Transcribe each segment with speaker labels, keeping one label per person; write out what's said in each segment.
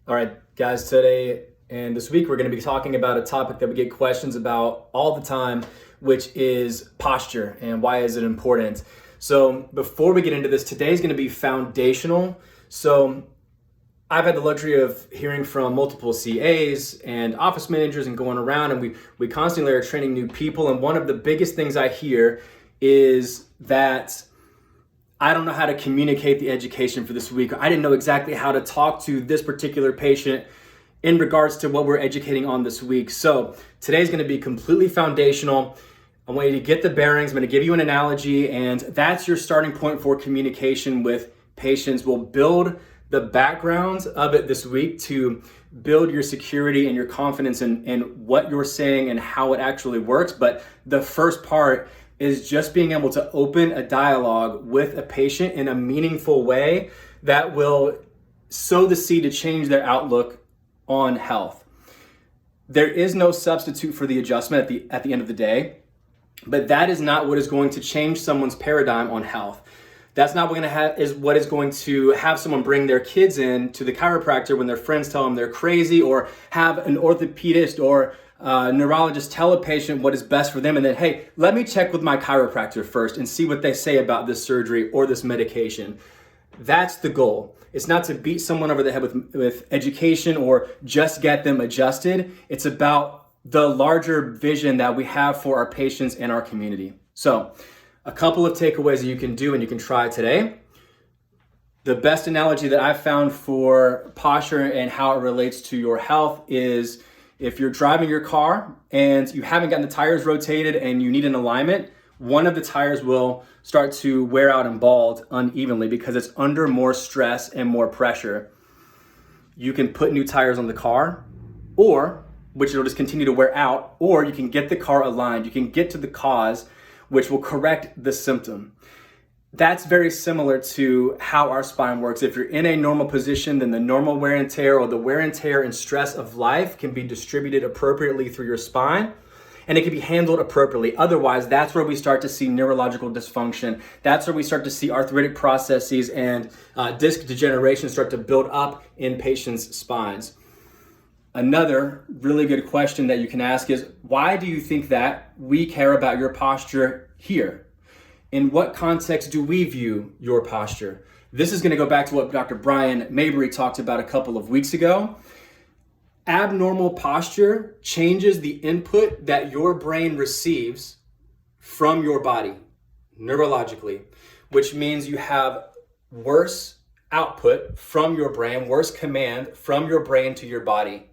Speaker 1: All right, guys, today and this week we're going to be talking about a topic that we get questions about all the time, which is posture and why is it important. So before we get into this, today's going to be foundational. So I've had the luxury of hearing from multiple CAs and office managers and going around, and we constantly are training new people. And one of the biggest things I hear is that I don't know how to communicate the education for this week. I didn't know exactly how to talk to this particular patient in regards to what we're educating on this week. So today's going to be completely foundational. I want you to get the bearings. I'm going to give you an analogy, and that's your starting point for communication with patients. We'll build the background of it this week to build your security and your confidence in what you're saying and how it actually works. But the first part is just being able to open a dialogue with a patient in a meaningful way that will sow the seed to change their outlook on health. There is no substitute for the adjustment at the end of the day, but that is not what is going to change someone's paradigm on health. That's not what is going to have someone bring their kids in to the chiropractor when their friends tell them they're crazy, or have an orthopedist or neurologist tell a patient what is best for them, and then, hey, let me check with my chiropractor first and see what they say about this surgery or this medication. That's the goal. It's not to beat someone over the head with education or just get them adjusted. It's about the larger vision that we have for our patients and our community. So a couple of takeaways that you can do and you can try today. The best analogy that I've found for posture and how it relates to your health is if you're driving your car and you haven't gotten the tires rotated and you need an alignment, one of the tires will start to wear out and bald unevenly because it's under more stress and more pressure. You can put new tires on the car, or which it'll just continue to wear out, or you can get the car aligned. You can get to the cause, which will correct the symptom. That's very similar to how our spine works. If you're in a normal position, then the normal wear and tear or the wear and tear and stress of life can be distributed appropriately through your spine, and it can be handled appropriately. Otherwise, that's where we start to see neurological dysfunction. That's where we start to see arthritic processes and disc degeneration start to build up in patients' spines. Another really good question that you can ask is, why do you think that we care about your posture here? In what context do we view your posture? This is going to go back to what Dr. Brian Mabry talked about a couple of weeks ago. Abnormal posture changes the input that your brain receives from your body neurologically, which means you have worse output from your brain, worse command from your brain to your body.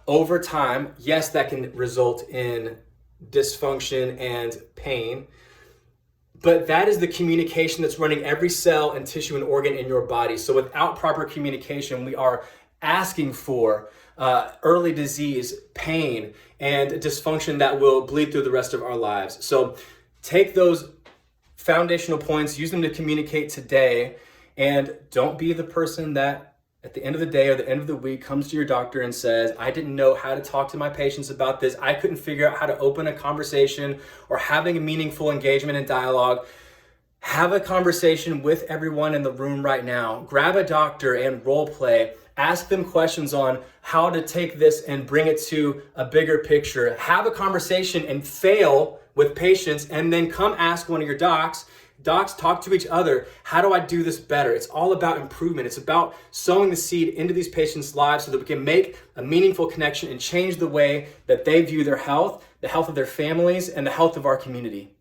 Speaker 1: Over time, yes, that can result in dysfunction and pain, but that is the communication that's running every cell and tissue and organ in your body. So without proper communication, we are asking for early disease, pain, and dysfunction that will bleed through the rest of our lives. So take those foundational points, use them to communicate today, and don't be the person that at the end of the day or the end of the week comes to your doctor and says, I didn't know how to talk to my patients about this. I couldn't figure out how to open a conversation or having a meaningful engagement and dialogue. Have a conversation with everyone in the room right now. Grab a doctor and role play. Ask them questions on how to take this and bring it to a bigger picture. Have a conversation and fail with patients, and then come ask one of your docs. Docs, talk to each other. How do I do this better? It's all about improvement. It's about sowing the seed into these patients' lives so that we can make a meaningful connection and change the way that they view their health, the health of their families, and the health of our community.